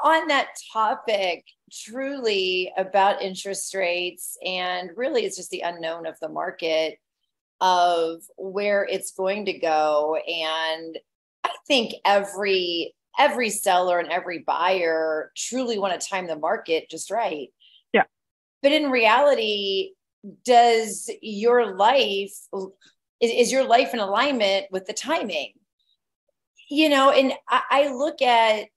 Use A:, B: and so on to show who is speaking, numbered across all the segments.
A: On that topic, truly about interest rates, and really it's just the unknown of the market of where it's going to go. And I think every seller and every buyer truly want to time the market just right.
B: Yeah.
A: But in reality, does your life is your life in alignment with the timing? And I look at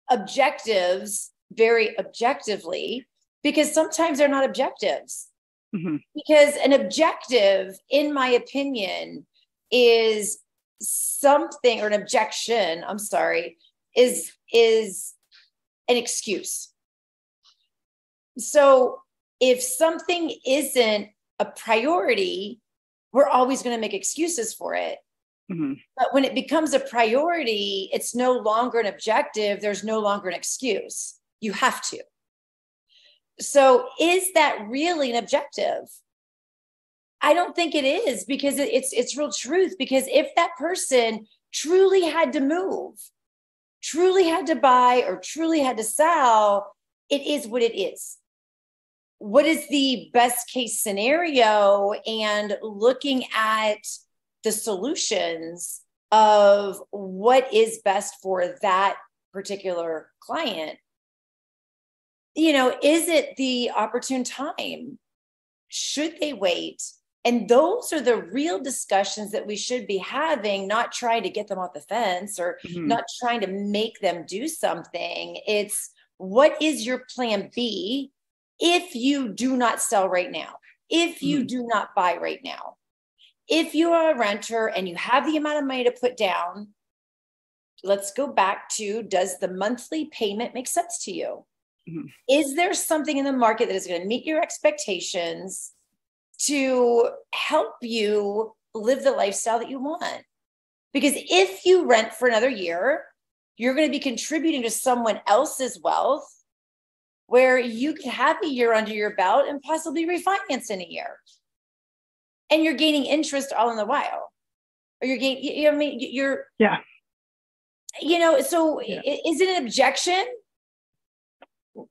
A: objectives very objectively, because sometimes they're not objectives.
B: Mm-hmm.
A: Because an objective, in my opinion, is something, or an objection, I'm sorry, is an excuse. So if something isn't a priority, we're always going to make excuses for it.
B: Mm-hmm.
A: But when it becomes a priority, it's no longer an objective. There's no longer an excuse. You have to. So is that really an objective? I don't think it is, because it's real truth. Because if that person truly had to move, truly had to buy, or truly had to sell, it is what it is. What is the best case scenario? And looking at the solutions of what is best for that particular client. Is it the opportune time? Should they wait? And those are the real discussions that we should be having, not trying to get them off the fence, or
B: Mm-hmm.
A: not trying to make them do something. It's, what is your plan B if you do not sell right now? If you
B: Mm-hmm.
A: do not buy right now? If you are a renter and you have the amount of money to put down, let's go back to, does the monthly payment make sense to you?
B: Mm-hmm.
A: Is there something in the market that is going to meet your expectations to help you live the lifestyle that you want? Because if you rent for another year, you're going to be contributing to someone else's wealth, where you could have a year under your belt and possibly refinance in a year. And you're gaining interest all in the while. Or you're gaining,
B: Yeah.
A: So
B: Yeah.
A: Is it an objection?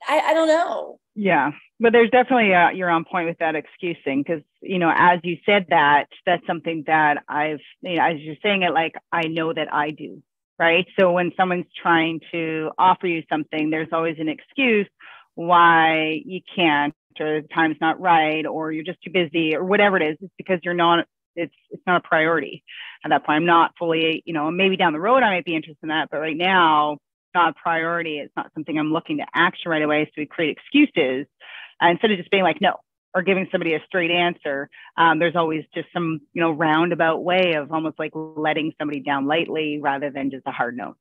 A: I don't know.
B: Yeah. But there's definitely you're on point with that excusing, because, as you said, that's something that as you're saying it, like, I know that I do, right? So when someone's trying to offer you something, there's always an excuse why you can't, or the time's not right, or you're just too busy, or whatever it is. It's because it's not a priority at that point. I'm not fully, maybe down the road I might be interested in that, but right now it's not a priority. It's not something I'm looking to action right away. So we create excuses instead of just being like, no, or giving somebody a straight answer. There's always just some, roundabout way of almost like letting somebody down lightly rather than just a hard no.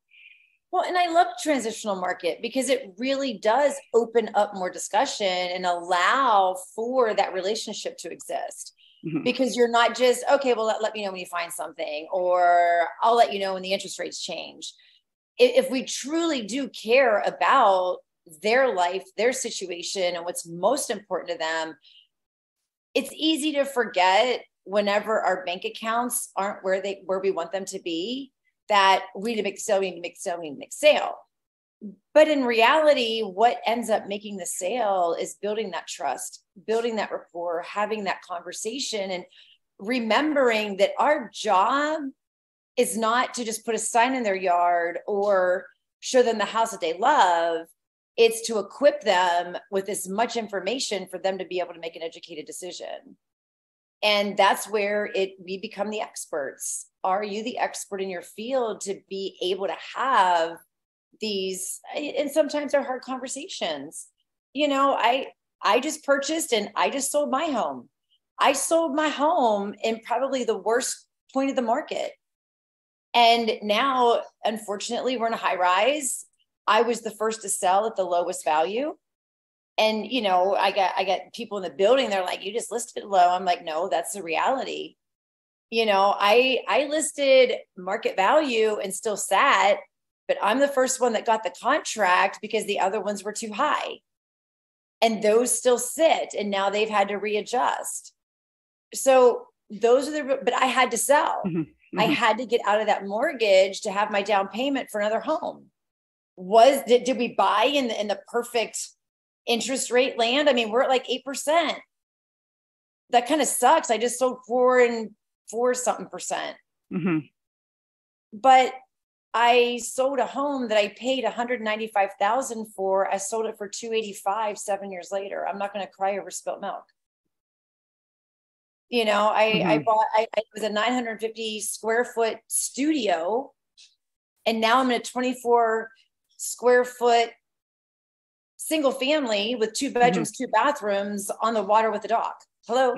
A: Well, and I love transitional market, because it really does open up more discussion and allow for that relationship to exist.
B: Mm-hmm.
A: Because you're not just, okay, well, let me know when you find something, or I'll let you know when the interest rates change. If we truly do care about their life, their situation, and what's most important to them, it's easy to forget whenever our bank accounts aren't where we want them to be, that we need to make sale. But in reality, what ends up making the sale is building that trust, building that rapport, having that conversation, and remembering that our job is not to just put a sign in their yard or show them the house that they love. It's to equip them with as much information for them to be able to make an educated decision. And that's where we become the experts. Are you the expert in your field to be able to have these, and sometimes they're hard conversations. I just purchased and I just sold my home. I sold my home in probably the worst point of the market. And now, unfortunately, we're in a high rise. I was the first to sell at the lowest value. And, I got people in the building, they're like, you just listed low. I'm like, no, that's the reality. I listed market value and still sat, but I'm the first one that got the contract because the other ones were too high. And those still sit, and now they've had to readjust. So those are but I had to sell.
B: Mm-hmm.
A: I had to get out of that mortgage to have my down payment for another home. Did we buy in the perfect interest rate land? I mean, we're at like 8%. That kind of sucks. I just sold 4 something percent. But I sold a home that I paid $195,000 for. I sold it for $285 7 years later. I'm not going to cry over spilt milk. You know, I bought, it was a 950 square foot studio, and now I'm in a 24 square foot single family with 2 bedrooms, 2 bathrooms on the water with a dock. Hello.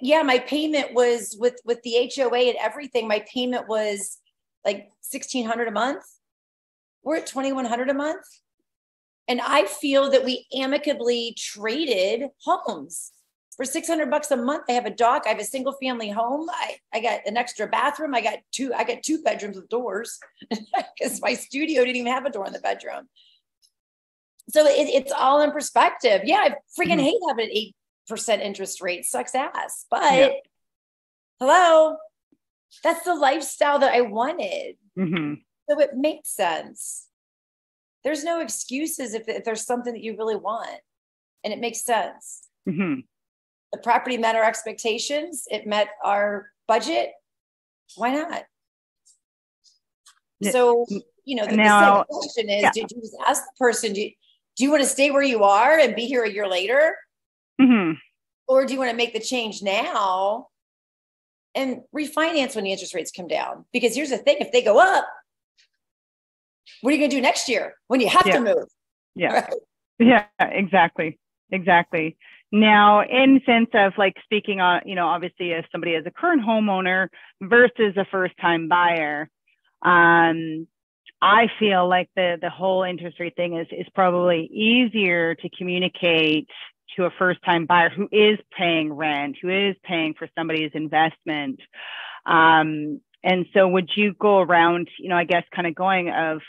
A: Yeah, my payment was with the HOA and everything. My payment was like $1,600 a month. We're at $2,100 a month, and I feel that we amicably traded homes for $600 a month. I have a dock. I have a single family home. I got an extra bathroom. I got 2 bedrooms with doors because my studio didn't even have a door in the bedroom. So it's all in perspective. Yeah, I freaking hate having an 8% interest rate. Sucks ass. But hello, that's the lifestyle that I wanted. So it makes sense. There's no excuses if there's something that you really want, and it makes sense. The property met our expectations. It met our budget. Why not? So, you know, the second question is, do you just ask the person, do you want to stay where you are and be here a year later? Or do you want to make the change now and refinance when the interest rates come down? Because here's the thing, if they go up, what are you going to do next year when you have to move?
B: Yeah, exactly. Now, in sense of like speaking on, you know, obviously if somebody is a current homeowner versus a first-time buyer, I feel like the whole interest rate thing is probably easier to communicate to a first-time buyer who is paying rent, who is paying for somebody's investment. And so would you go around, you know, I guess kind of going of,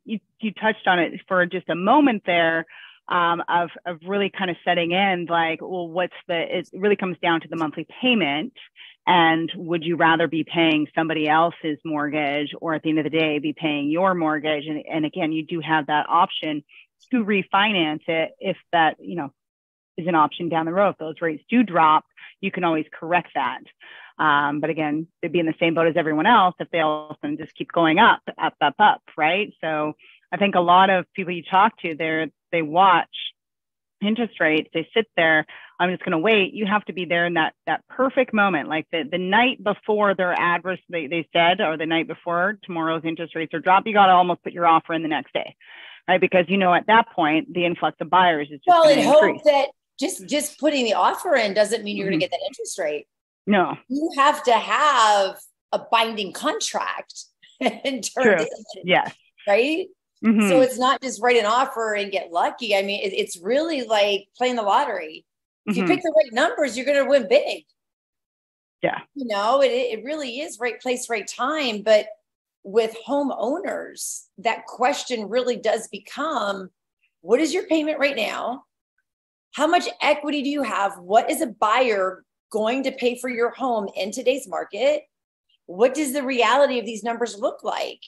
B: you touched on it for just a moment there, of really kind of setting in like, well, it really comes down to the monthly payment. And would you rather be paying somebody else's mortgage, or at the end of the day, be paying your mortgage? And again, you do have that option to refinance it if that, you know, is an option down the road. If those rates do drop, you can always correct that. But again, they'd be in the same boat as everyone else if they all of a sudden just keep going up, right? So I think a lot of people you talk to, they watch interest rates, they sit there, I'm just going to wait. You have to be there in that perfect moment, like the night before their adverse, they said, or the night before tomorrow's interest rates are dropped, you got to almost put your offer in the next day, right? Because, you know, at that point, the influx of buyers is just going to increase.
A: Hope that just putting the offer in doesn't mean you're going to get that interest rate.
B: No.
A: You have to have a binding contract and turn it in.
B: Yes.
A: Right? So it's not just write an offer and get lucky. I mean, it's really like playing the lottery. If you pick the right numbers, you're going to win big.
B: Yeah.
A: You know, it really is right place, right time. But with homeowners, that question really does become, what is your payment right now? How much equity do you have? What is a buyer going to pay for your home in today's market? What does the reality of these numbers look like?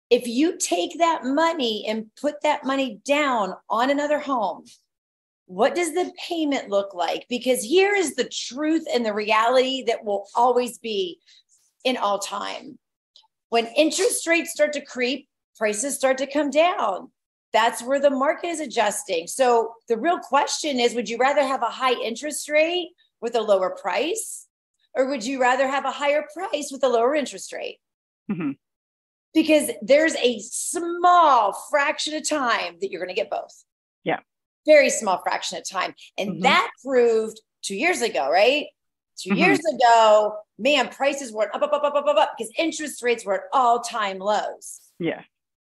A: If you take that money and put that money down on another home, what does the payment look like? Because here is the truth and the reality that will always be in all time. When interest rates start to creep, prices start to come down. That's where the market is adjusting. So the real question is, would you rather have a high interest rate with a lower price, or would you rather have a higher price with a lower interest rate? Because there's a small fraction of time that you're going to get both.
B: Yeah.
A: Very small fraction of time. And that proved 2 years ago, right? 2 years ago, man, prices were up because interest rates were at all-time lows.
B: Yeah.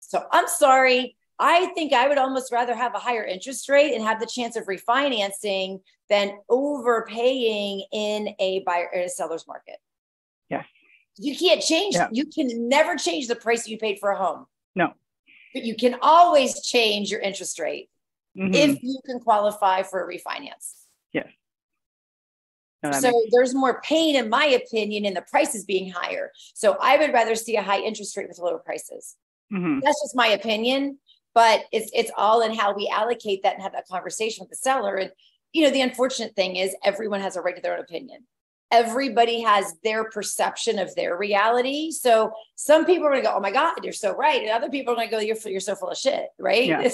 A: So I'm sorry. I think I would almost rather have a higher interest rate and have the chance of refinancing than overpaying in a buyer or a seller's market.
B: Yes.
A: You can't change. You can never change the price you paid for a home.
B: No.
A: But you can always change your interest rate if you can qualify for a refinance.
B: Yes. No,
A: So there's more pain, in my opinion, in the prices being higher. So I would rather see a high interest rate with lower prices. That's just my opinion, but it's all in how we allocate that and have that conversation with the seller. And, you know, the unfortunate thing is everyone has a right to their own opinion. Everybody has their perception of their reality. So some people are going to go, oh my God, you're so right. And other people are going to go, you're so full of shit. Right.
B: Yeah.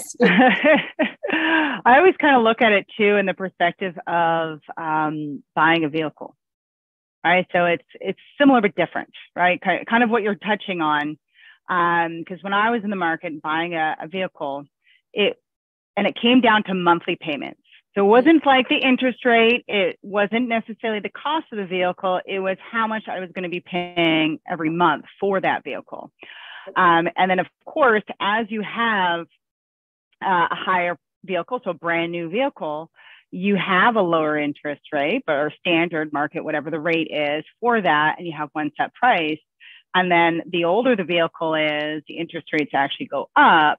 B: I always kind of look at it too, in the perspective of buying a vehicle. Right. So it's similar, but different, right? Kind of what you're touching on. Because when I was in the market buying a vehicle, it came down to monthly payments. So it wasn't like the interest rate. It wasn't necessarily the cost of the vehicle. It was how much I was going to be paying every month for that vehicle. And then, of course, as you have a higher vehicle, so a brand new vehicle, you have a lower interest rate, or standard market, whatever the rate is for that, and you have one set price. And then the older the vehicle is, the interest rates actually go up.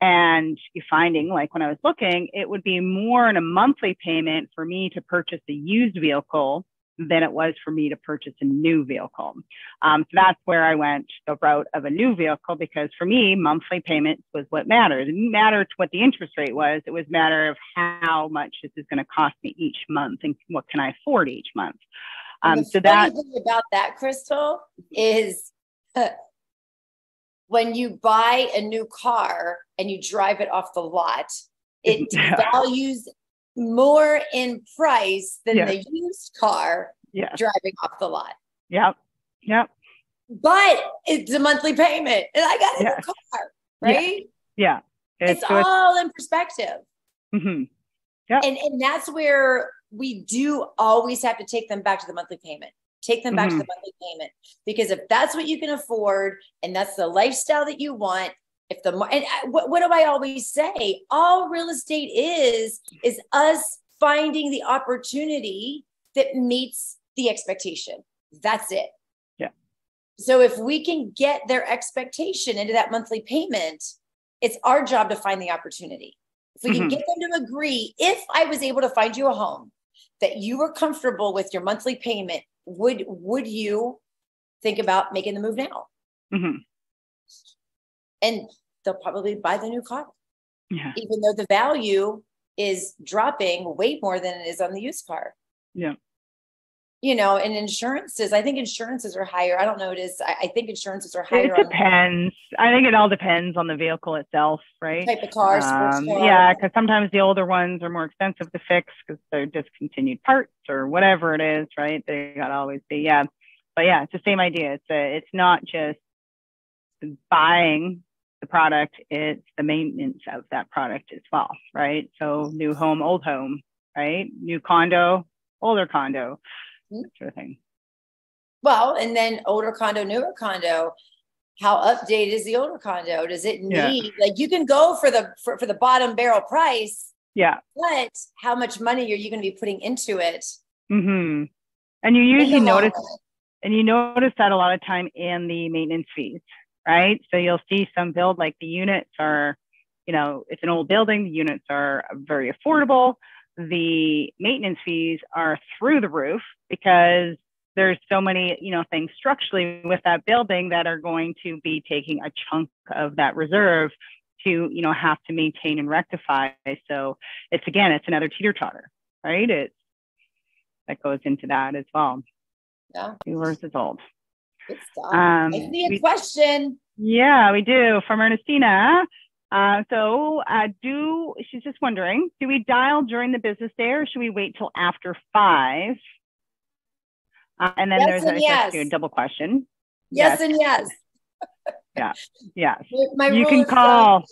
B: And you're finding, like when I was looking, it would be more in a monthly payment for me to purchase a used vehicle than it was for me to purchase a new vehicle. So that's where I went the route of a new vehicle, because for me, monthly payments was what mattered. It didn't matter what the interest rate was. It was a matter of how much this is going to cost me each month and what can I afford each month.
A: So that thing about that, Crystal, is when you buy a new car and you drive it off the lot, it values more in price than the used car driving off the lot.
B: Yep.
A: But it's a monthly payment and I got a new car, right?
B: Yeah.
A: It's all in perspective.
B: Yep.
A: And that's where we do always have to take them back to the monthly payment. Take them back to the monthly payment, because if that's what you can afford and that's the lifestyle that you want, what do I always say? All real estate is us finding the opportunity that meets the expectation. That's it.
B: Yeah.
A: So if we can get their expectation into that monthly payment, it's our job to find the opportunity. If we can get them to agree, if I was able to find you a home that you were comfortable with your monthly payment, would you think about making the move now? And they'll probably buy the new car, even though the value is dropping way more than it is on the used car.
B: Yeah.
A: You know, and insurances, I think insurances are higher. I don't know. I think insurances are higher.
B: It depends. I think it all depends on the vehicle itself, right?
A: Type of car, sports car.
B: Yeah, because sometimes the older ones are more expensive to fix because they're discontinued parts or whatever it is, right? They got to always be, But yeah, it's the same idea. It's not just buying the product, it's the maintenance of that product as well, right? So new home, old home, right? New condo, older condo. That sort of thing.
A: Well, and then older condo, newer condo. How updated is the older condo? Does it need like you can go for the bottom barrel price?
B: Yeah.
A: But how much money are you going to be putting into it?
B: And you usually notice that a lot of time in the maintenance fees, right? So you'll see some build like the units are, it's an old building. The units are very affordable. The maintenance fees are through the roof because there's so many, things structurally with that building that are going to be taking a chunk of that reserve to, have to maintain and rectify. So it's another teeter-totter, right? That goes into that as well.
A: Yeah.
B: 2 versus old.
A: Good stuff. I see a question.
B: Yeah, we do, from Ernestina. She's just wondering, do we dial during the business day or should we wait till after 5? And then there's a double question.
A: Yes. And yes.
B: Yeah.
A: My
B: you
A: rule
B: can call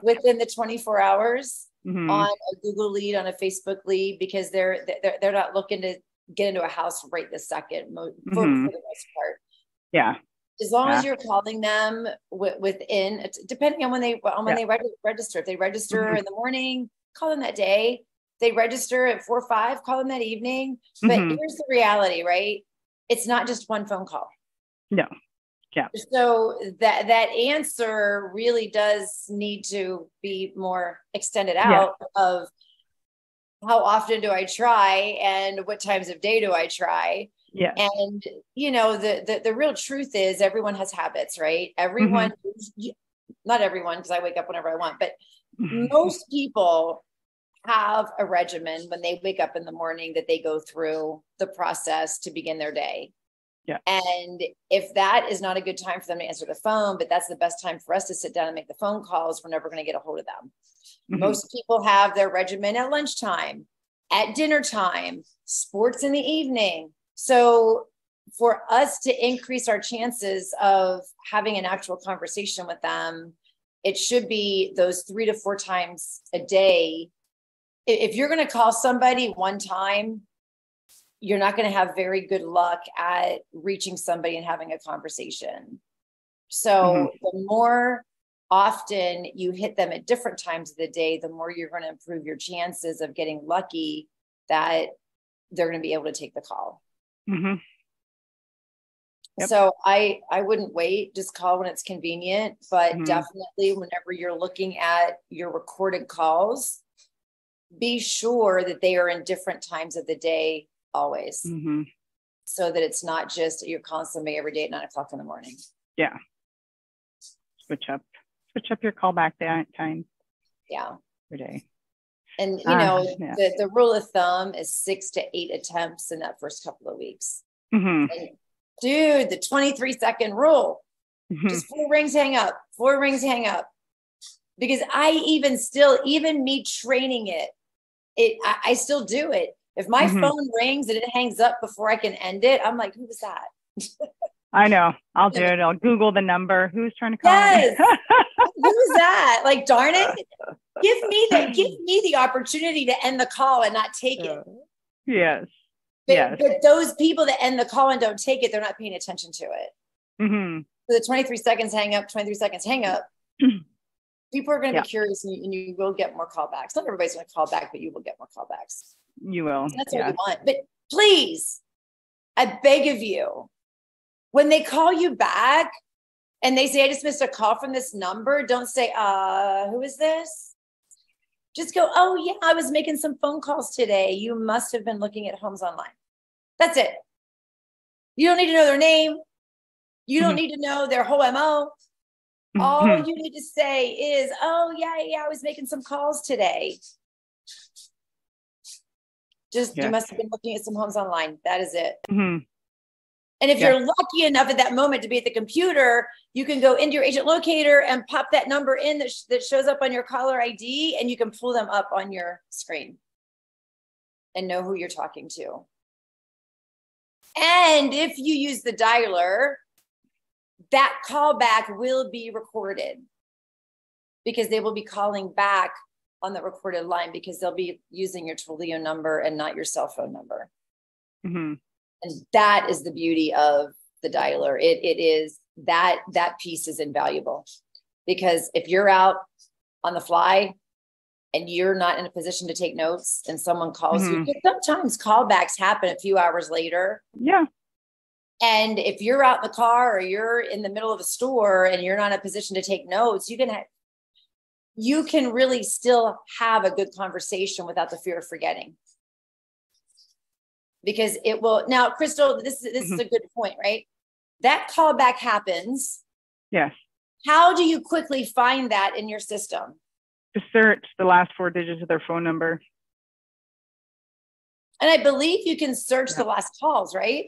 A: within the 24 hours on a Google lead, on a Facebook lead, because they're not looking to get into a house right this second for the most part.
B: Yeah.
A: As long as you're calling them within, depending on when they register. If they register in the morning, call them that day. They register at 4 or 5, call them that evening. But here's the reality, right? It's not just one phone call.
B: No. Yeah.
A: So that answer really does need to be more extended out of how often do I try, and what times of day do I try?
B: Yeah.
A: And, the real truth is everyone has habits, right?
B: Mm-hmm.
A: Not everyone, because I wake up whenever I want, but most people have a regimen when they wake up in the morning that they go through the process to begin their day.
B: Yeah.
A: And if that is not a good time for them to answer the phone, but that's the best time for us to sit down and make the phone calls, we're never going to get a hold of them. Mm-hmm. Most people have their regimen at lunchtime, at dinner time, sports in the evening. So for us to increase our chances of having an actual conversation with them, it should be those 3 to 4 times a day. If you're going to call somebody one time, you're not going to have very good luck at reaching somebody and having a conversation. So the more often you hit them at different times of the day, the more you're going to improve your chances of getting lucky that they're going to be able to take the call. Mm-hmm. Yep. So I wouldn't wait, just call when it's convenient, but definitely whenever you're looking at your recorded calls, be sure that they are in different times of the day always. Mm-hmm. So that it's not just you're calling somebody every day at 9 o'clock in the morning.
B: Yeah. Switch up your callback time.
A: Yeah.
B: Every day.
A: And the rule of thumb is 6 to 8 attempts in that first couple of weeks. Mm-hmm. And dude, the 23-second rule, just 4 rings, hang up, 4 rings, hang up. Because even me training I still do it. If my phone rings and it hangs up before I can end it, I'm like, who was that?
B: I know. I'll do it. I'll Google the number. Who's trying to call me?
A: Who's that? Like, darn it. Give me the opportunity to end the call and not take it.
B: Yes.
A: But those people that end the call and don't take it, they're not paying attention to it. Mm-hmm. So the 23 seconds hang up, 23 seconds hang up. People are going to be curious, and you will get more callbacks. Not everybody's going to call back, but you will get more callbacks.
B: You will.
A: That's what you want. But please, I beg of you, when they call you back and they say, I just missed a call from this number, don't say, who is this? Just go, oh, yeah, I was making some phone calls today. You must have been looking at homes online. That's it. You don't need to know their name. You don't need to know their whole MO. All you need to say is, oh, yeah, I was making some calls today. You must have been looking at some homes online. That is it. Mm-hmm. And if you're lucky enough at that moment to be at the computer, you can go into your agent locator and pop that number in that shows up on your caller ID, and you can pull them up on your screen and know who you're talking to. And if you use the dialer, that callback will be recorded because they will be calling back on the recorded line because they'll be using your Twilio number and not your cell phone number. Mm-hmm. And that is the beauty of the dialer. It is that piece is invaluable because if you're out on the fly and you're not in a position to take notes and someone calls you, sometimes callbacks happen a few hours later.
B: Yeah.
A: And if you're out in the car or you're in the middle of a store and you're not in a position to take notes, you can really still have a good conversation without the fear of forgetting. Because it will. Now, Crystal, this is a good point, right? That callback happens.
B: Yes.
A: How do you quickly find that in your system?
B: To search the last 4 digits of their phone number.
A: And I believe you can search the last calls, right?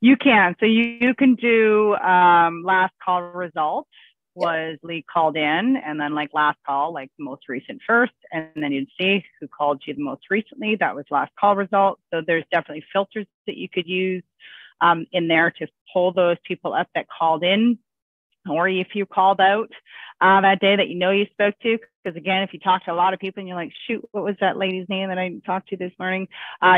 B: You can. So you can do last call results was Lee called in, and then like last call, like most recent first, and then you'd see who called you the most recently. That was last call result. So there's definitely filters that you could use in there to pull those people up that called in, or if you called out that day that you spoke to. Because again, if you talk to a lot of people and you're like, shoot, what was that lady's name that I talked to this morning?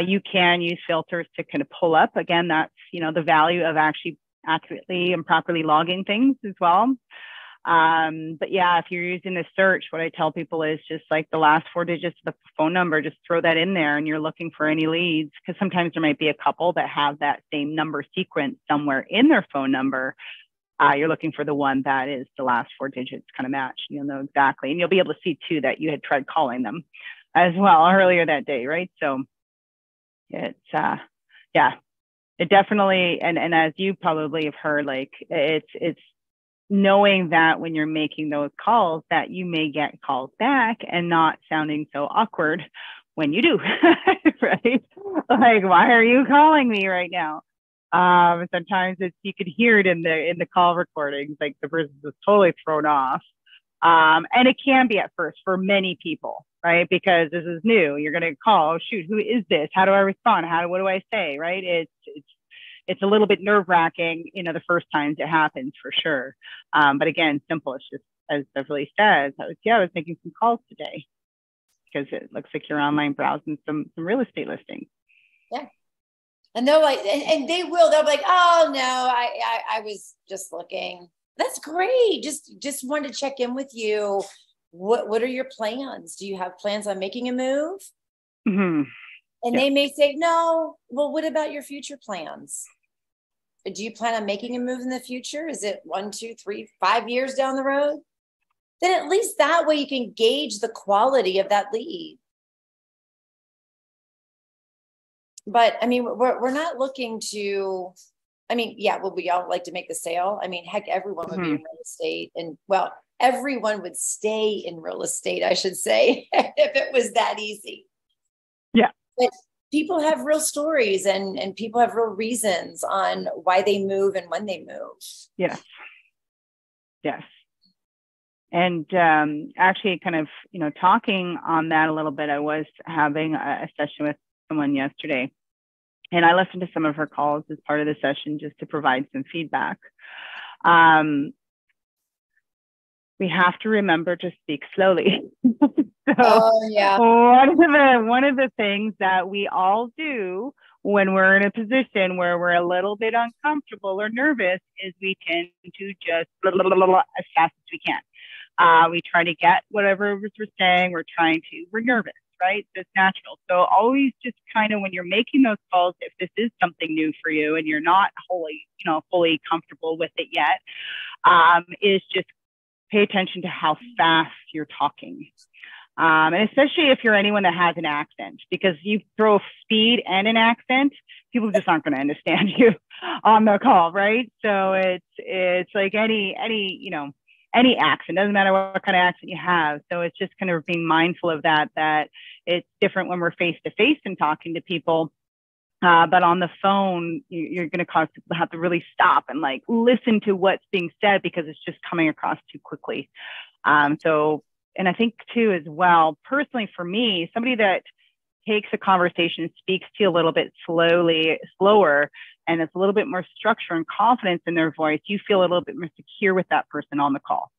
B: You can use filters to kind of pull up. Again, that's, the value of actually accurately and properly logging things as well. But yeah, if you're using the search, what I tell people is just like the last 4 digits of the phone number, just throw that in there and you're looking for any leads, because sometimes there might be a couple that have that same number sequence somewhere in their phone number. You're looking for the one that is the last 4 digits kind of match. You'll know exactly. And you'll be able to see too that you had tried calling them. as well earlier that day, right? So it's yeah, it definitely, and as you probably have heard, like it's knowing that when you're making those calls that you may get calls back and not sounding so awkward when you do, right? Like, why are you calling me right now? Sometimes you could hear it in the call recordings, like the person was totally thrown off. And it can be at first for many people, right? Because this is new. You're going to call, oh, shoot, who is this? How do I respond? What do I say? Right? It's a little bit nerve wracking, the first times it happens for sure. But again, simple. It's just, as Beverly says, I was making some calls today because it looks like you're online browsing some real estate listings.
A: Yeah. And they're like, and they'll be like, oh no, I was just looking. That's great. Just wanted to check in with you. What are your plans? Do you have plans on making a move?
B: Mm-hmm.
A: And they may say, no. Well, what about your future plans? Do you plan on making a move in the future? Is it 1, 2, 3, 5 years down the road? Then at least that way you can gauge the quality of that lead. But I mean, we're not looking to, I mean, yeah, well, we all like to make the sale. I mean, heck, everyone would be in real estate, and well, everyone would stay in real estate, I should say, if it was that easy.
B: Yeah.
A: But people have real stories and people have real reasons on why they move and when they move.
B: Yes. Yes. And actually kind of, talking on that a little bit, I was having a session with someone yesterday, and I listened to some of her calls as part of the session just to provide some feedback. We have to remember to speak slowly.
A: Yeah.
B: One of the things that we all do when we're in a position where we're a little bit uncomfortable or nervous is we tend to just as fast as we can. We try to get whatever we're saying. We're nervous, right? So it's natural. So always just kind of when you're making those calls, if this is something new for you and you're not fully comfortable with it yet, is just pay attention to how fast you're talking. And especially if you're anyone that has an accent, because you throw speed and an accent, people just aren't going to understand you on the call, right? So it's like any accent, doesn't matter what kind of accent you have. So it's just kind of being mindful of that it's different when we're face to face and talking to people. But on the phone, you're going to cause people to have to really stop and like listen to what's being said because it's just coming across too quickly. And I think too, as well, personally for me, somebody that takes a conversation, speaks to you a little bit slower, and it's a little bit more structure and confidence in their voice, you feel a little bit more secure with that person on the call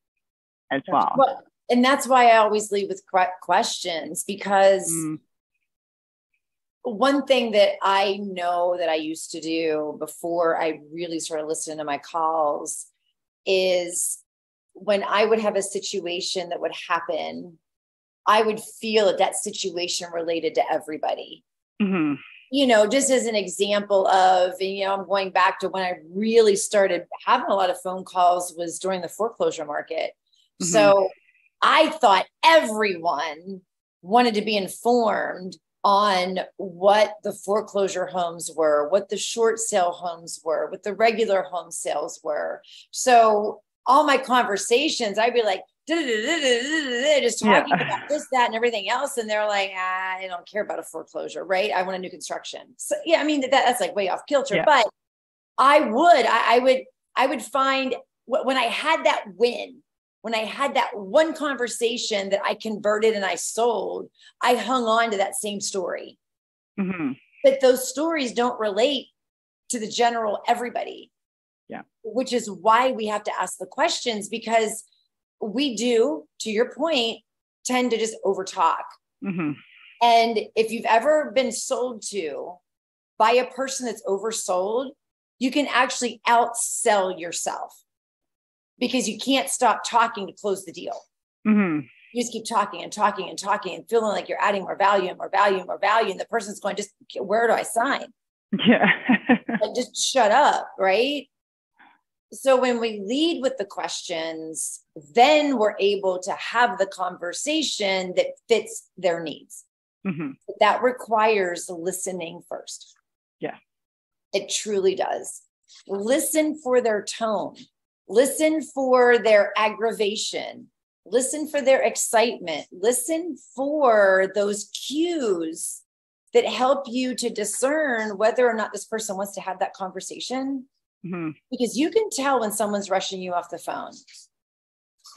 B: as well.
A: And that's why I always lead with questions, because one thing that I know that I used to do before I really started listening to my calls is when I would have a situation that would happen, I would feel that situation related to everybody. Mm-hmm. Just as an example of, I'm going back to when I really started having a lot of phone calls was during the foreclosure market. Mm-hmm. So I thought everyone wanted to be informed on what the foreclosure homes were, what the short sale homes were, what the regular home sales were. So all my conversations, I'd be like, just talking about this, that, and everything else. And they're like, I don't care about a foreclosure, right? I want a new construction. So yeah, I mean, that's like way off kilter, but I would find when I had that win, when I had that one conversation that I converted and I sold, I hung on to that same story. Mm-hmm. But those stories don't relate to the general everybody. Yeah. Which is why we have to ask the questions, because we do, to your point, tend to just overtalk. Mm-hmm. And if you've ever been sold to by a person that's oversold, you can actually outsell yourself because you can't stop talking to close the deal. Mm-hmm. You just keep talking and talking and talking and feeling like you're adding more value and more value and more value. And the person's going, just where do I sign? Yeah. Like, just shut up, right? So when we lead with the questions, then we're able to have the conversation that fits their needs.
B: Mm-hmm.
A: That requires listening first.
B: Yeah.
A: It truly does. Listen for their tone. Listen for their aggravation. Listen for their excitement. Listen for those cues that help you to discern whether or not this person wants to have that conversation.
B: Mm-hmm.
A: Because you can tell when someone's rushing you off the phone.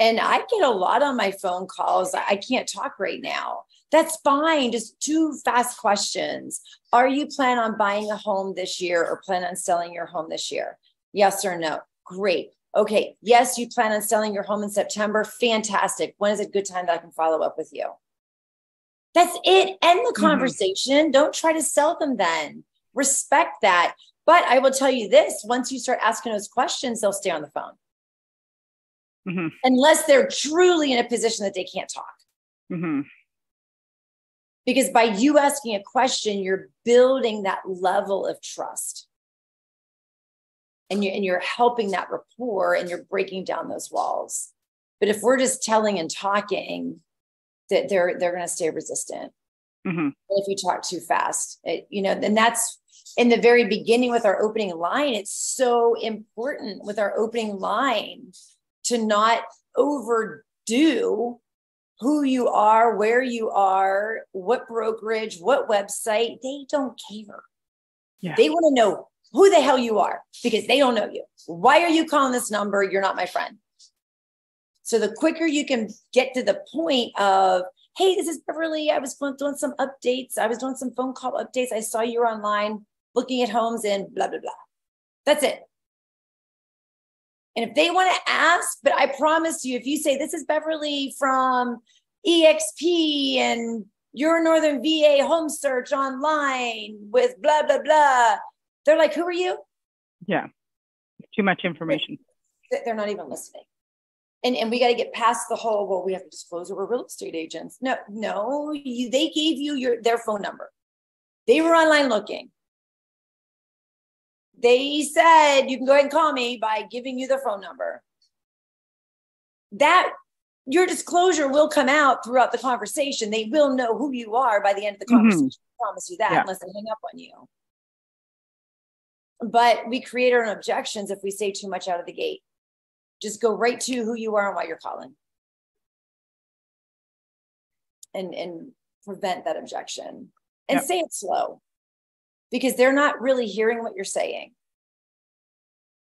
A: And I get a lot on my phone calls. I can't talk right now. That's fine. Just 2 fast questions. Are you plan on buying a home this year or plan on selling your home this year? Yes or no? Great. Okay. Yes, you plan on selling your home in September. Fantastic. When is a good time that I can follow up with you? That's it. End the conversation. Don't try to sell them then. Respect that. But I will tell you this, once you start asking those questions, they'll stay on the phone.
B: Mm-hmm.
A: Unless they're truly in a position that they can't talk.
B: Mm-hmm.
A: Because by you asking a question, you're building that level of trust. And you're helping that rapport and you're breaking down those walls. But if we're just telling and talking, that they're going to stay resistant.
B: Mm-hmm.
A: If you talk too fast, then that's in the very beginning with our opening line. It's so important with our opening line to not overdo who you are, where you are, what brokerage, what website. They don't care.
B: Yeah.
A: They want to know who the hell you are because they don't know you. Why are you calling this number? You're not my friend. So the quicker you can get to the point of, hey, this is Beverly. I was doing some updates. I was doing some phone call updates. I saw you were online looking at homes and blah, blah, blah. That's it. And if they want to ask, but I promise you, if you say, this is Beverly from EXP and your Northern VA home search online with blah, blah, blah. They're like, who are you?
B: Yeah. Too much information.
A: They're not even listening. And we got to get past the whole, well, we have to disclose that we're real estate agents. No, they gave you their phone number. They were online looking. They said, you can go ahead and call me by giving you their phone number. That your disclosure will come out throughout the conversation. They will know who you are by the end of the conversation. I promise you that, unless they hang up on you. But we create our own objections if we say too much out of the gate. Just go right to who you are and why you're calling. And prevent that objection. And say it slow. Because they're not really hearing what you're saying.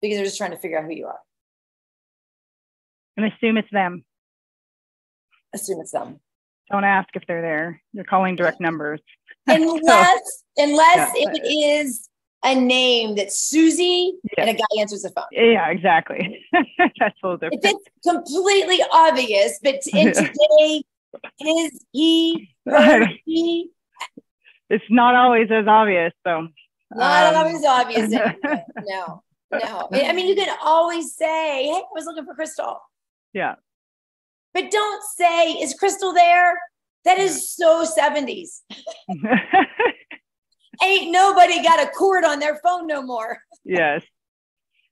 A: Because they're just trying to figure out who you are.
B: And assume it's them.
A: Assume it's them.
B: Don't ask if they're there. You're calling direct numbers.
A: Unless it is a name that's Susie and a guy answers the phone.
B: Yeah, exactly. That's a little different.
A: If it's completely obvious, but in today, is he, her, he?
B: It's not always as obvious, though.
A: Not always obvious. No. I mean, you can always say, hey, I was looking for Crystal.
B: Yeah.
A: But don't say, is Crystal there? That is so 70s. Ain't nobody got a cord on their phone no more.
B: Yes.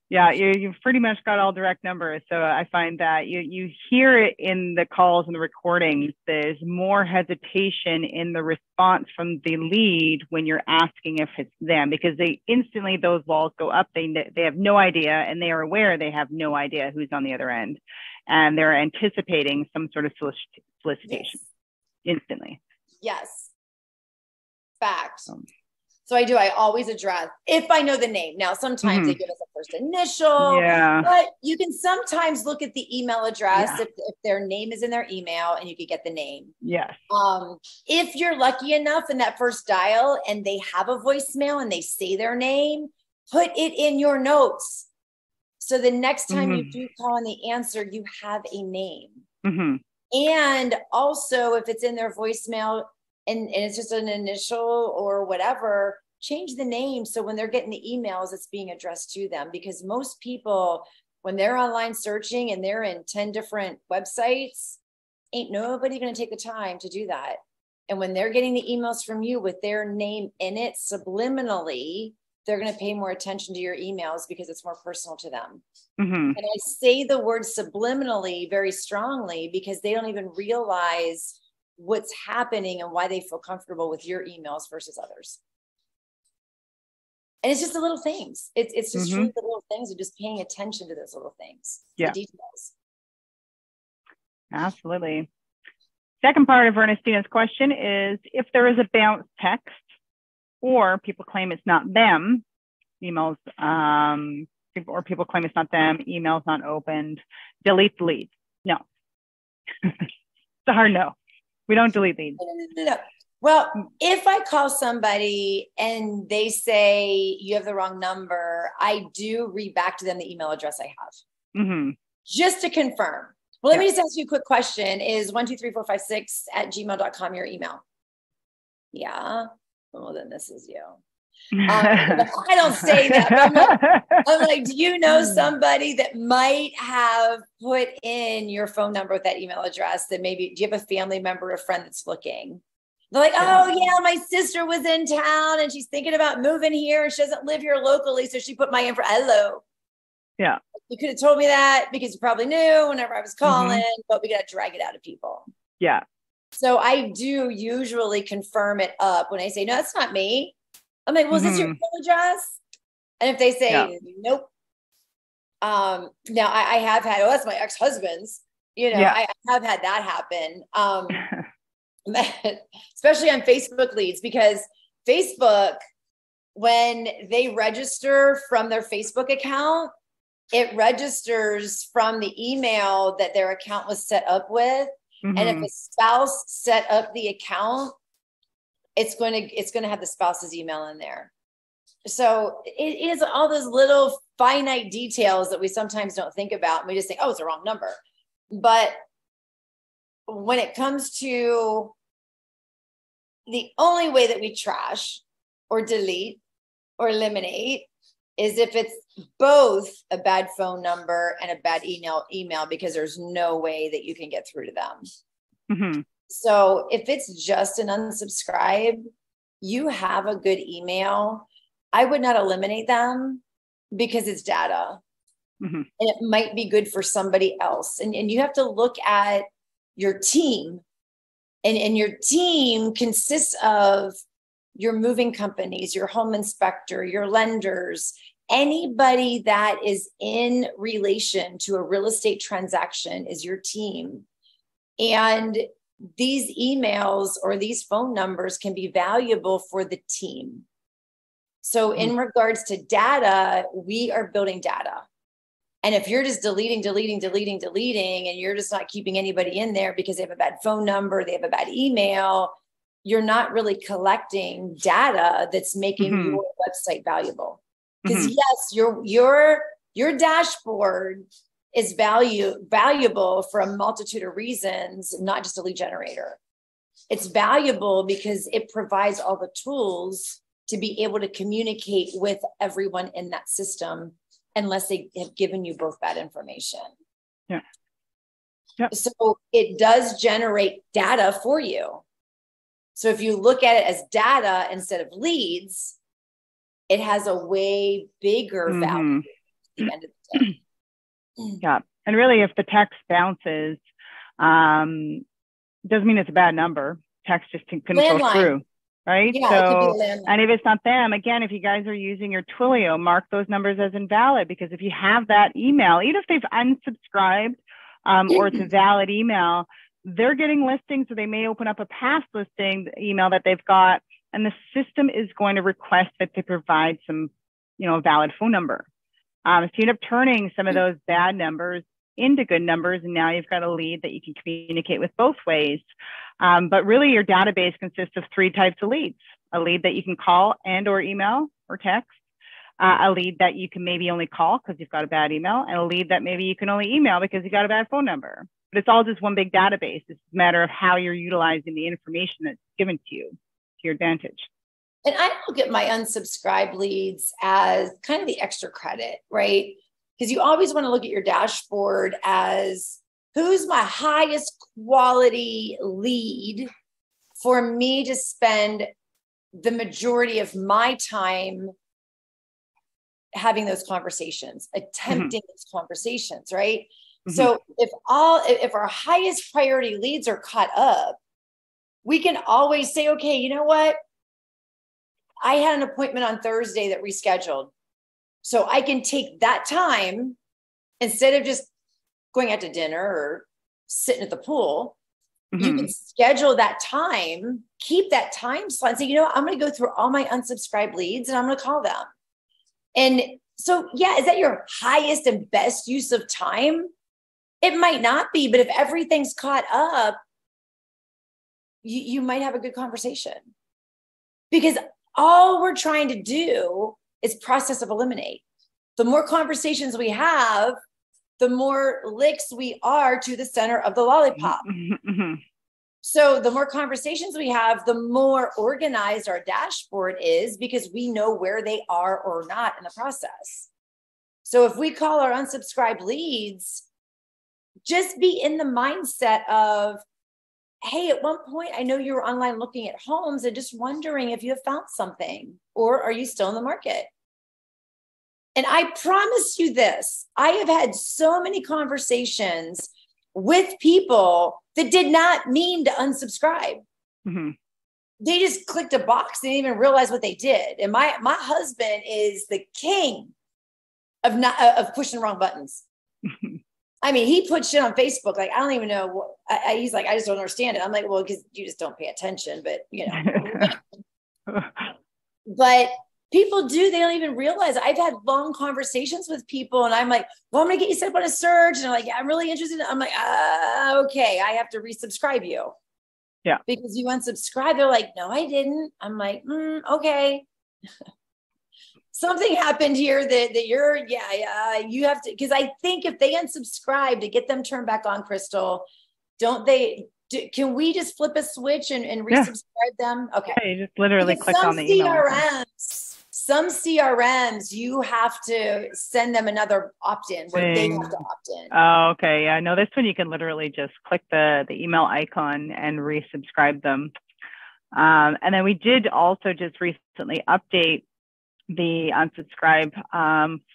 B: Yeah, you've pretty much got all direct numbers. So I find that you hear it in the calls and the recordings. There's more hesitation in the response from the lead when you're asking if it's them, because they instantly, those walls go up. They have no idea, and they are aware they have no idea who's on the other end. And they're anticipating some sort of solicitation instantly.
A: Yes. Fact. So I always address, if I know the name. Now, sometimes they give us a first initial, but you can sometimes look at the email address if their name is in their email, and you can get the name.
B: Yes.
A: If you're lucky enough in that first dial and they have a voicemail and they say their name, put it in your notes. So the next time you do call and they answer, you have a name. And also, if it's in their voicemail, and it's just an initial or whatever, change the name. So when they're getting the emails, it's being addressed to them. Because most people, when they're online searching and they're in 10 different websites, ain't nobody going to take the time to do that. And when they're getting the emails from you with their name in it subliminally, they're going to pay more attention to your emails because it's more personal to them.
B: Mm-hmm.
A: And I say the word subliminally very strongly because they don't even realize what's happening and why they feel comfortable with your emails versus others. And it's just the little things. It's just truly the little things, and just paying attention to those little things, the details.
B: Absolutely. Second part of Ernestina's question is, if there is a bounce text or people claim it's not them, emails, or people claim it's not them, emails not opened, delete the lead. No. It's a hard no. We don't delete leads.
A: No. Well, if I call somebody and they say you have the wrong number, I do read back to them the email address I have, just to confirm. Well, let me just ask you a quick question. Is 123456@gmail.com your email? Yeah. Well, then this is you. I don't say that. I'm like, do you know somebody that might have put in your phone number with that email address? That maybe, do you have a family member or friend that's looking? They're like, oh yeah, my sister was in town and she's thinking about moving here. She doesn't live here locally, so she put my info. Hello.
B: Yeah.
A: You could have told me that because you probably knew whenever I was calling, but we got to drag it out of people.
B: Yeah.
A: So I do usually confirm it up when I say, no, that's not me. I'm like, well, is this your email address? And if they say, nope. Now I have had, that's my ex-husband's, I have had that happen. Especially on Facebook leads, because Facebook, when they register from their Facebook account, it registers from the email that their account was set up with. And if a spouse set up the account, it's going to have the spouse's email in there. So it is all those little finite details that we sometimes don't think about. And we just think, oh, it's the wrong number. But when it comes to the only way that we trash or delete or eliminate is if it's both a bad phone number and a bad email, because there's no way that you can get through to them. So if it's just an unsubscribe, you have a good email, I would not eliminate them because it's data. And it might be good for somebody else. And you have to look at your team. And your team consists of your moving companies, your home inspector, your lenders, anybody that is in relation to a real estate transaction is your team. And these emails or these phone numbers can be valuable for the team. So in regards to data, we are building data. And if you're just deleting, and you're just not keeping anybody in there because they have a bad phone number, they have a bad email, you're not really collecting data that's making your website valuable. Because yes, your dashboard is valuable for a multitude of reasons, not just a lead generator. It's valuable because it provides all the tools to be able to communicate with everyone in that system, unless they have given you both bad information. So it does generate data for you. So if you look at it as data instead of leads, it has a way bigger value at the end of the day.
B: And really, if the text bounces, doesn't mean it's a bad number. Text just couldn't go through. Right. So, and if it's not them, again, if you guys are using your Twilio, mark those numbers as invalid, because if you have that email, even if they've unsubscribed or it's a valid email, they're getting listings, so they may open up a past listing email that they've got, and the system is going to request that they provide some, a valid phone number. So you end up turning some of those bad numbers into good numbers, and now you've got a lead that you can communicate with both ways. But really, your database consists of 3 types of leads: a lead that you can call and or email or text, a lead that you can maybe only call because you've got a bad email, and a lead that maybe you can only email because you got a bad phone number. But it's all just one big database. It's a matter of how you're utilizing the information that's given to you to your advantage.
A: And I look at my unsubscribed leads as kind of the extra credit, right? Because you always want to look at your dashboard as, who's my highest quality lead for me to spend the majority of my time having those conversations, attempting those conversations, right? So if our highest priority leads are caught up, we can always say, okay, you know what? I had an appointment on Thursday that rescheduled. So I can take that time instead of just going out to dinner or sitting at the pool. You can schedule that time, keep that time slot and say, you know what? I'm going to go through all my unsubscribed leads and I'm going to call them. And so, yeah, is that your highest and best use of time? It might not be, but if everything's caught up, you might have a good conversation, because all we're trying to do is process of eliminate. The more conversations we have, the more licks we are to the center of the lollipop. So the more conversations we have, the more organized our dashboard is, because we know where they are or not in the process. So if we call our unsubscribed leads, just be in the mindset of, hey, at one point, I know you were online looking at homes and just wondering if you have found something, or are you still in the market? And I promise you this, I have had so many conversations with people that did not mean to unsubscribe. They just clicked a box. They didn't even realize what they did. And my husband is the king of pushing the wrong buttons. I mean, he put shit on Facebook. Like, I don't even know what, he's like, I just don't understand it. I'm like, well, because you just don't pay attention, but you know, but people do, they don't even realize. I've had long conversations with people and I'm like, well, I'm going to get you set up on a search. And they're like, yeah, I'm really interested. I'm like, okay, I have to resubscribe you.
B: Yeah.
A: Because you unsubscribe. They're like, no, I didn't. I'm like, okay. Something happened here that you're, you have to, because I think if they unsubscribe, to get them turned back on, Crystal, can we just flip a switch and resubscribe them? Okay.
B: Yeah, you just literally click on the email.
A: Some CRMs, you have to send them another opt-in where they have to opt in.
B: Oh, okay. Yeah, no, this one you can literally just click the email icon and resubscribe them. And then we did also just recently update the unsubscribe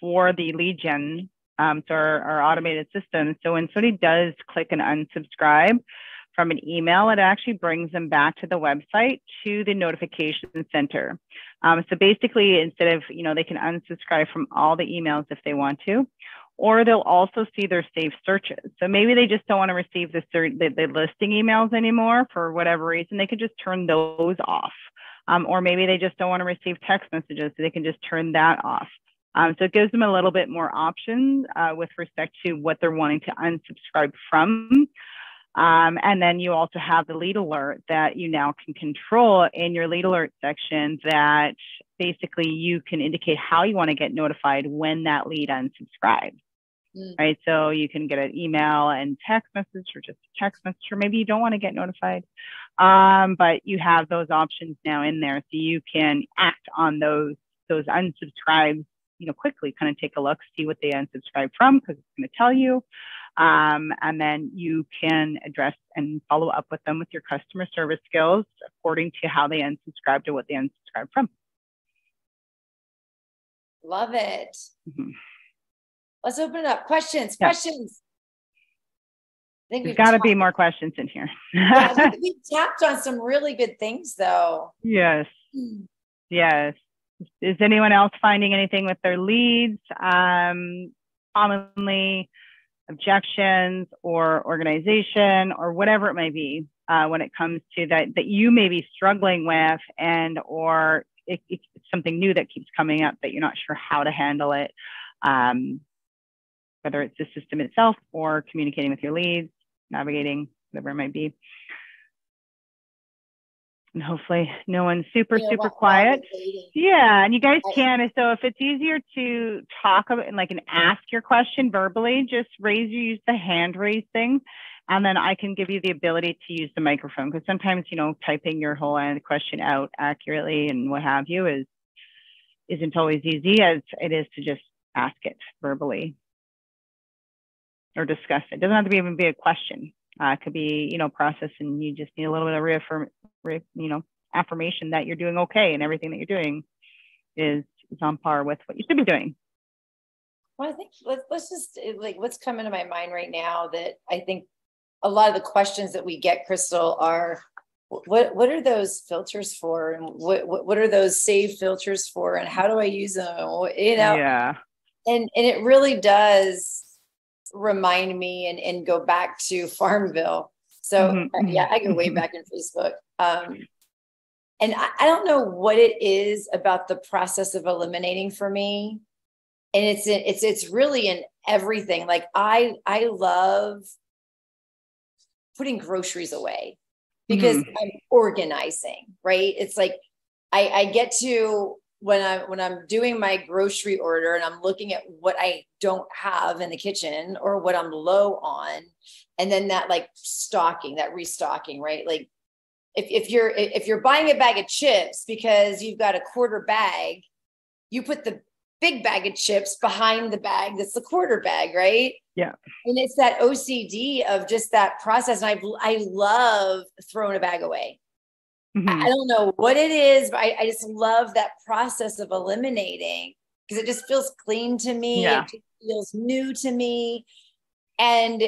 B: for the lead gen, so our automated system. So when somebody does click an unsubscribe from an email, it actually brings them back to the website, to the notification center. So basically, instead of, they can unsubscribe from all the emails if they want to, or they'll also see their saved searches. So maybe they just don't want to receive the listing emails anymore for whatever reason. They could just turn those off. Or maybe they just don't want to receive text messages, so they can just turn that off. So it gives them a little bit more options with respect to what they're wanting to unsubscribe from. And then you also have the lead alert that you now can control in your lead alert section, that basically you can indicate how you want to get notified when that lead unsubscribes. Right. So you can get an email and text message, or just a text message, or maybe you don't want to get notified. But you have those options now in there, so you can act on those unsubscribes, quickly kind of take a look, see what they unsubscribe from, because it's going to tell you. And then you can address and follow up with them with your customer service skills according to how they unsubscribed to what they unsubscribed from.
A: Love it. Let's open it up. Questions. I think
B: there's got to be more questions in here.
A: Yeah, we tapped on some really good things, though.
B: Yes. Yes. Is anyone else finding anything with their leads? Commonly, objections or organization or whatever it may be when it comes to that you may be struggling with, and or it's something new that keeps coming up that you're not sure how to handle it. Whether it's the system itself or communicating with your leads, navigating, whatever it might be. And hopefully no one's super quiet. Yeah, and you guys can. So if it's easier to talk about and ask your question verbally, just use the hand raise thing. And then I can give you the ability to use the microphone, because sometimes, typing your whole question out accurately and what have you isn't always easy as it is to just ask it verbally or discuss it. It doesn't have to even be a question. It could be, process, and you just need a little bit of affirmation that you're doing okay and everything that you're doing is on par with what you should be doing.
A: Well, I think let's just like what's coming to my mind right now that I think a lot of the questions that we get, Crystal, are what are those filters for, and what are those save filters for, and how do I use them? You know,
B: Yeah.
A: And it really does remind me and go back to Farmville. So yeah, I go way back in Facebook. And I don't know what it is about the process of eliminating for me. And it's really in everything. Like I love putting groceries away because I'm organizing, right? It's like I get to when I'm doing my grocery order and I'm looking at what I don't have in the kitchen or what I'm low on, and then that like that restocking, right? Like if you're buying a bag of chips because you've got a quarter bag, you put the big bag of chips behind the bag that's the quarter bag, right?
B: Yeah.
A: And it's that OCD of just that process. And I love throwing a bag away. I don't know what it is, but I just love that process of eliminating because it just feels clean to me.
B: Yeah.
A: It just feels new to me. And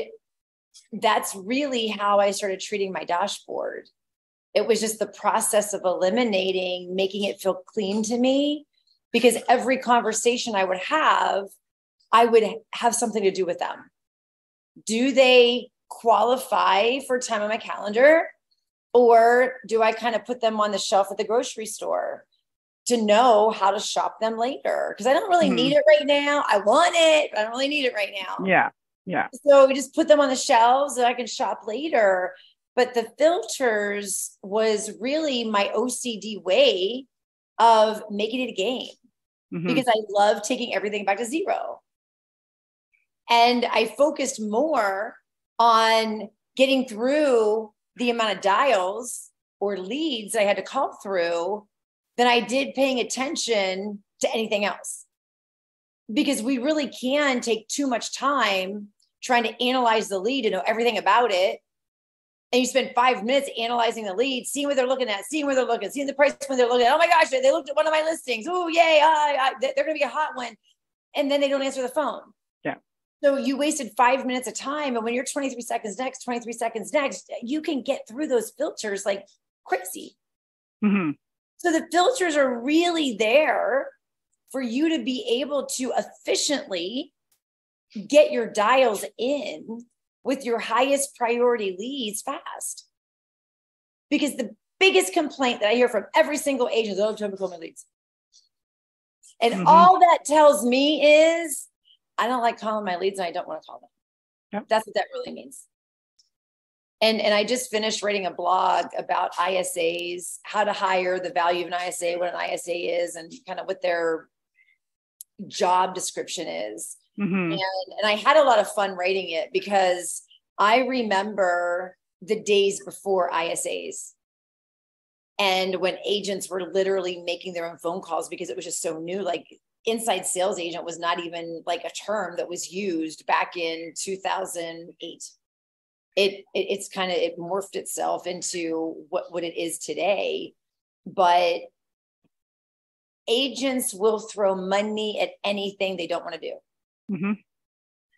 A: that's really how I started treating my dashboard. It was just the process of eliminating, making it feel clean to me, because every conversation I would have something to do with them. Do they qualify for time on my calendar? Or do I kind of put them on the shelf at the grocery store to know how to shop them later? Because I don't really need it right now. I want it, but I don't really need it right now.
B: Yeah. Yeah.
A: So we just put them on the shelves so I can shop later. But the filters was really my OCD way of making it a game because I love taking everything back to zero. And I focused more on getting through the amount of dials or leads I had to call through than I did paying attention to anything else. Because we really can take too much time trying to analyze the lead to know everything about it. And you spend 5 minutes analyzing the lead, seeing what they're looking at, seeing the price when they're looking at. Oh my gosh, they looked at one of my listings. Oh, yay, they're going to be a hot one. And then they don't answer the phone.
B: Yeah.
A: So you wasted 5 minutes of time. And when you're 23 seconds next, you can get through those filters like crazy. So the filters are really there for you to be able to efficiently get your dials in with your highest priority leads fast. Because the biggest complaint that I hear from every single agent is, oh, I'm trying to call my leads. And all that tells me is, I don't like calling my leads and I don't want to call them. Yep. That's what that really means. And I just finished writing a blog about ISAs, how to hire, the value of an ISA, what an ISA is, and kind of what their job description is. And I had a lot of fun writing it because I remember the days before ISAs and when agents were literally making their own phone calls because it was just so new. Like inside sales agent was not even like a term that was used back in 2008. It morphed itself into what it is today. But agents will throw money at anything they don't want to do.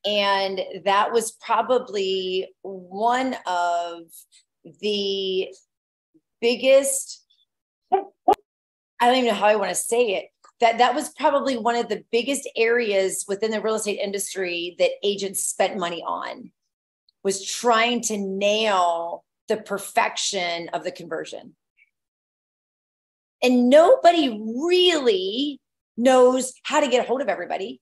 A: And that was probably one of the biggest, I don't even know how I want to say it, that was probably one of the biggest areas within the real estate industry that agents spent money on, was trying to nail the perfection of the conversion. And nobody really knows how to get a hold of everybody.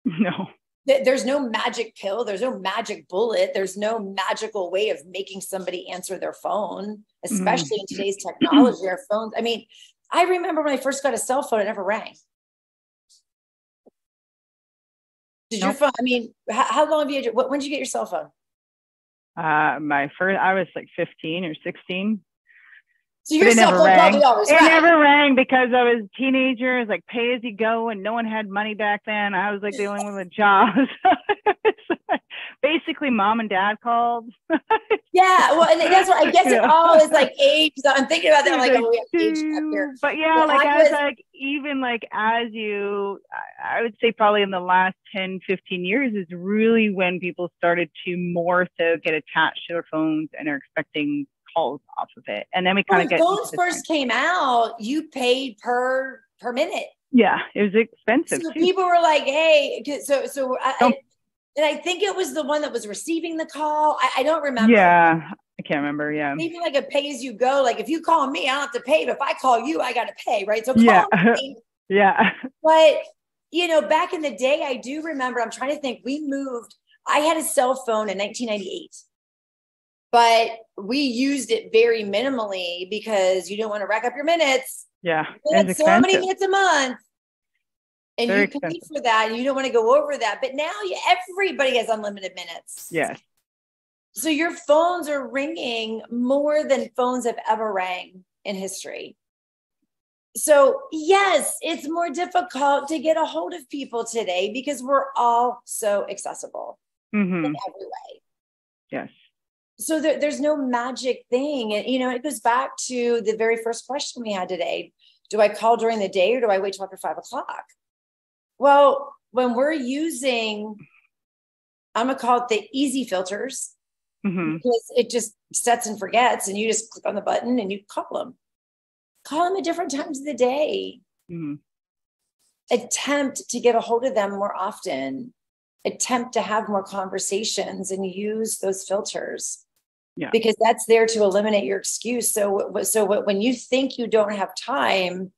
B: No.
A: There's no magic pill. There's no magic bullet. There's no magical way of making somebody answer their phone, especially in today's technology, our phones. I mean, I remember when I first got a cell phone, it never rang. Did your phone, I mean, how long have you had when did you get your cell phone?
B: My first, I was like 15 or 16.
A: So your cell phone probably always rang.
B: It never rang because I was a teenager. It was like pay as you go, and no one had money back then. I was like the only one with a job. Basically, mom and dad called.
A: Yeah, well, and that's what I guess it
B: Yeah.
A: all is like age. So I'm thinking about that. I'm like,
B: Like
A: oh, we have age up here.
B: but yeah,
A: But
B: like
A: I
B: as
A: was,
B: like even like as you, I would say probably in the last 10, 15 years is really when people started to more so get attached to their phones and are expecting calls off of it. And then we kind of
A: when
B: get
A: phones first came out, you paid per minute.
B: yeah, it was expensive
A: So
B: too.
A: people were like, hey, and I think it was the one that was receiving the call. I don't remember.
B: Yeah, I can't remember. Yeah.
A: Maybe like a pay as you go. Like if you call me, I don't have to pay. But if I call you, I got to pay, right? So
B: Yeah.
A: call me.
B: Yeah.
A: But, back in the day, I do remember, I'm trying to think, I had a cell phone in 1998. But we used it very minimally because you don't want to rack up your minutes.
B: Yeah.
A: You had so many hits a month. And
B: Very
A: you pay for that, and you don't want to go over that. But now everybody has unlimited minutes.
B: Yes.
A: So your phones are ringing more than phones have ever rang in history. So yes, it's more difficult to get a hold of people today because we're all so accessible in every way.
B: Yes.
A: So there's no magic thing. And, it goes back to the very first question we had today. Do I call during the day or do I wait till after 5 o'clock? Well, when we're using, I'm going to call it the easy filters, because it just sets and forgets, and you just click on the button and you call them. Call them at different times of the day. Attempt to get a hold of them more often. Attempt to have more conversations and use those filters.
B: Yeah.
A: Because that's there to eliminate your excuse. So when you think you don't have time,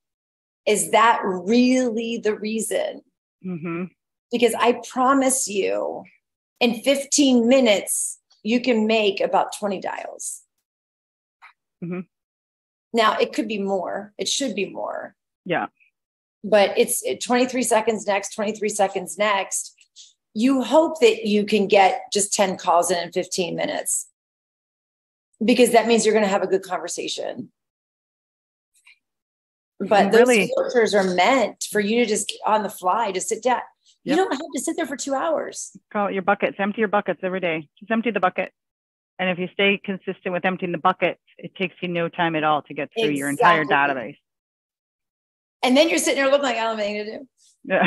A: is that really the reason? Because I promise you, in 15 minutes, you can make about 20 dials. Now, it could be more. It should be more.
B: Yeah.
A: But it's 23 seconds next, 23 seconds next. You hope that you can get just 10 calls in 15 minutes, because that means you're going to have a good conversation. But those filters are meant for you to just on the fly, just sit down. You don't have to sit there for 2 hours.
B: Call it your buckets. Empty your buckets every day. Just empty the bucket. And if you stay consistent with emptying the bucket, it takes you no time at all to get through your entire database.
A: And then you're sitting there looking like I don't have anything to do.
B: Yeah.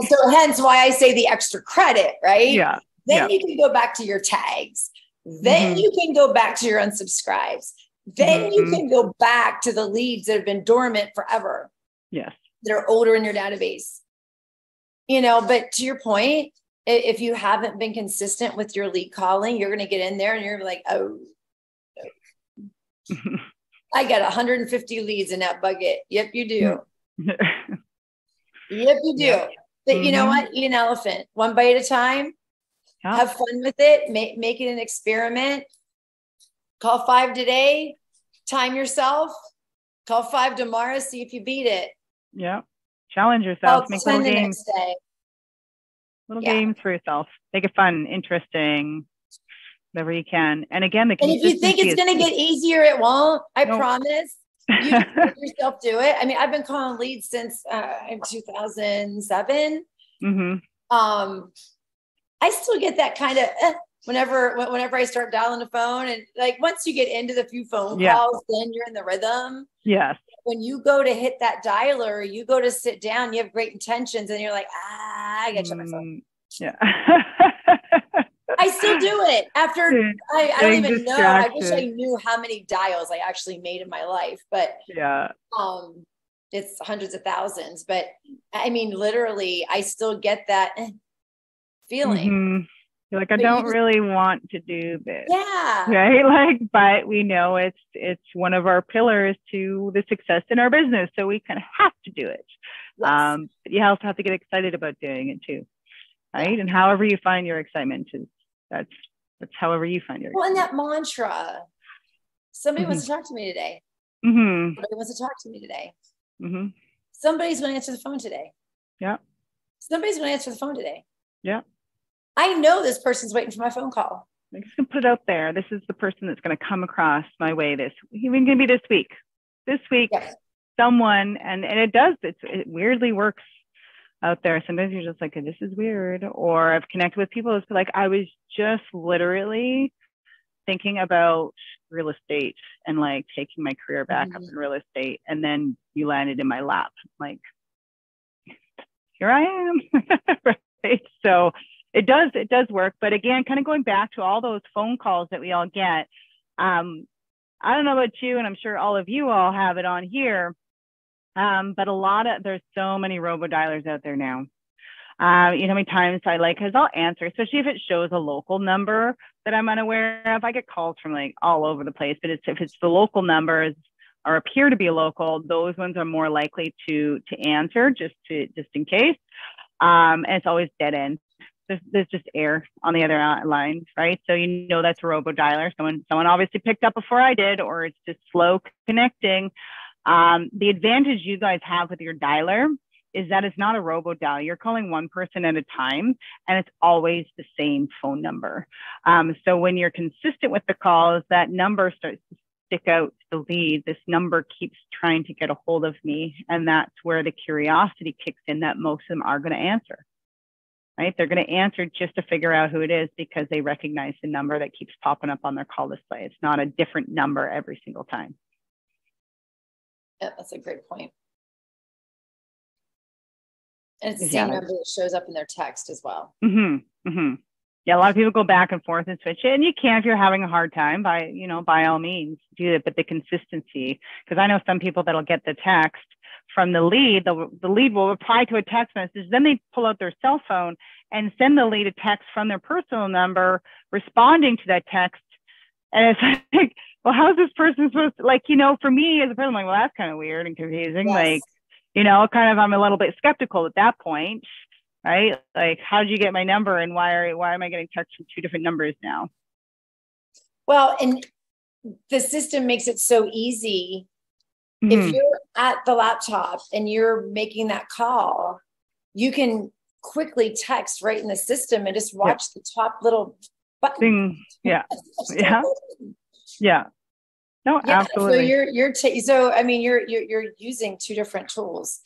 A: So hence why I say the extra credit, right?
B: Yeah.
A: Then you can go back to your tags. Then you can go back to your unsubscribes. Then you can go back to the leads that have been dormant forever.
B: Yes.
A: That are older in your database. But to your point, if you haven't been consistent with your lead calling, you're going to get in there and you're like, oh, I got 150 leads in that bucket. Yep, you do. Yep, you do. Yep. But you know what? Eat an elephant one bite at a time. Yep. Have fun with it. Make it an experiment. Call 5 today. Time yourself. Call 5 tomorrow. See if you beat it.
B: Yeah. Challenge yourself. Make little games. Little games for yourself. Make it fun, interesting, whatever you can. And again, if you think it's going to get easier, it won't.
A: I promise. You make yourself do it. I mean, I've been calling leads since 2007. I still get that kind of whenever I start dialing the phone, and like once you get into the few phone calls, then you're in the rhythm.
B: Yes.
A: When you go to hit that dialer, you go to sit down, you have great intentions, and you're like, I got to check my phone.
B: Yeah.
A: I still do it after I don't even know. I wish I knew how many dials I actually made in my life, but it's hundreds of thousands. But I mean, literally, I still get that feeling.
B: You're like, I don't really want to do this.
A: Yeah.
B: Right. Like, but we know it's one of our pillars to the success in our business. So we kind of have to do it. Yes. But you also have to get excited about doing it too. Right. And however you find your excitement that's however you find your excitement.
A: And that mantra, somebody wants to talk to me today. Somebody wants to talk to me today. Somebody's going to answer the phone today.
B: Yeah.
A: Somebody's going to answer the phone today.
B: Yeah.
A: I know this person's waiting for my phone call.
B: I'm just going to put it out there. This is the person that's going to come across my way even going to be this week. Yes. Someone, and it does, it weirdly works out there. Sometimes you're just like, this is weird. Or I've connected with people who's like, I was just literally thinking about real estate and like taking my career back up in real estate. And then you landed in my lap. Like, here I am. Right? So it does work. But again, kind of going back to all those phone calls that we all get. I don't know about you, and I'm sure all of you all have it on here. But there's so many robo-dialers out there now. You know how many times because I'll answer, especially if it shows a local number that I'm unaware of. I get calls from like all over the place, but if it's the local numbers or appear to be local, those ones are more likely to answer just in case. And it's always dead end. There's just air on the other line, right? So you know that's a robo-dialer. Someone obviously picked up before I did, or it's just slow connecting. The advantage you guys have with your dialer is that it's not a robo-dial. You're calling one person at a time, and it's always the same phone number. So when you're consistent with the calls, that number starts to stick out to the lead. This number keeps trying to get a hold of me, and that's where the curiosity kicks in that most of them are going to answer. Right? They're going to answer just to figure out who it is because they recognize the number that keeps popping up on their call display. It's not a different number every single time.
A: Yeah, that's a great point. And it's the same number that shows up in their text as well.
B: Yeah, a lot of people go back and forth and switch it, and you can if you're having a hard time. By all means, do it. But the consistency, because I know some people that'll get the text from the lead. The lead will reply to a text message, then they pull out their cell phone and send the lead a text from their personal number, responding to that text. And it's like, well, how's this person supposed to, for me as a person, I'm like, well, that's kind of weird and confusing. Yes. I'm a little bit skeptical at that point, right? Like, how did you get my number, and why am I getting text from two different numbers now?
A: Well, and the system makes it so easy. If you're at the laptop and you're making that call, you can quickly text right in the system and just watch the top little button.
B: Yeah. No, absolutely.
A: So you're using two different tools.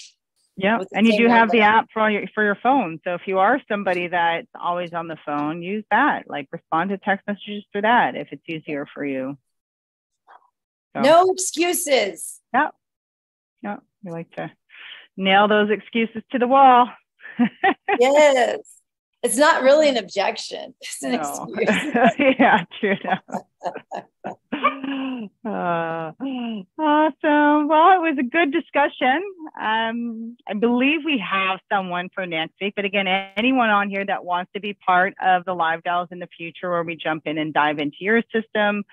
B: Yeah, and you do have the app for your phone. So if you are somebody that's always on the phone, use that. Like, respond to text messages through that if it's easier for you. So.
A: No excuses.
B: Yeah, we like to nail those excuses to the wall.
A: Yes. It's not really an objection. It's an excuse.
B: Yeah, true. Awesome. Well, it was a good discussion. I believe we have someone for next week, but again, anyone on here that wants to be part of the live dials in the future, where we jump in and dive into your system,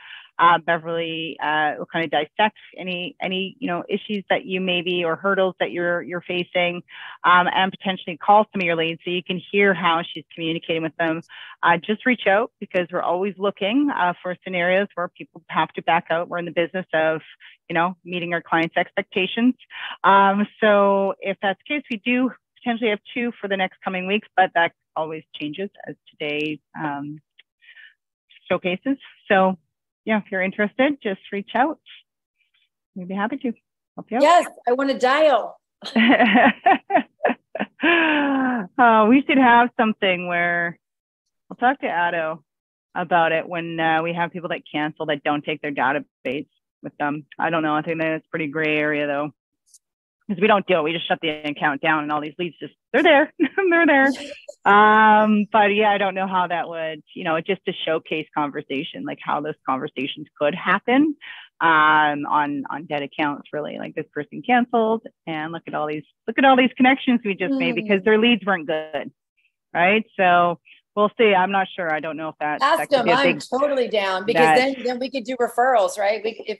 B: Beverly will kind of dissect any issues that you maybe, or hurdles that you're facing, and potentially call some of your leads so you can hear how she's communicating with them. Just reach out, because we're always looking for scenarios where people have to back out. We're in the business of meeting our clients' expectations. So if that's the case, we do potentially have two for the next coming weeks, but that always changes as today showcases. So yeah, if you're interested, just reach out. We'd be happy to help you out.
A: Yes, I want to dial.
B: We should have something where I'll talk to Addo about it when we have people that cancel, that don't take their database with them. I don't know. I think that's a pretty gray area, though, because we don't do it. We just shut the account down, and all these leads they're there. They're there. But yeah, I don't know how that would, just to showcase conversation, like how those conversations could happen on dead accounts, really. Like, this person canceled, and look at all these connections we just made because their leads weren't good, right? So we'll see. I'm not sure. I don't know if that.
A: Ask them. I'm totally down, because then we could do referrals, right? If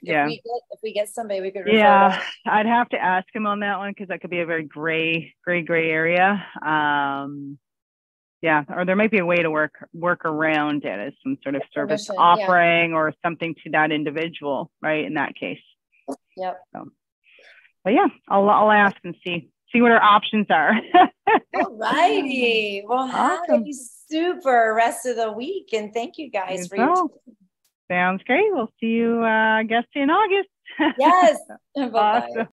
A: we get somebody, we could refer.
B: Yeah, I'd have to ask him on that one, because that could be a very gray area. Yeah, or there might be a way to work around it as some sort of service offering or something to that individual, right? In that case.
A: Yep.
B: So, but yeah, I'll ask and see what our options are.
A: All righty. Well, awesome. Have a super rest of the week, and thank you guys for your time.
B: Sounds great. We'll see you, I guess, in August.
A: Yes. Bye-bye.
B: Awesome.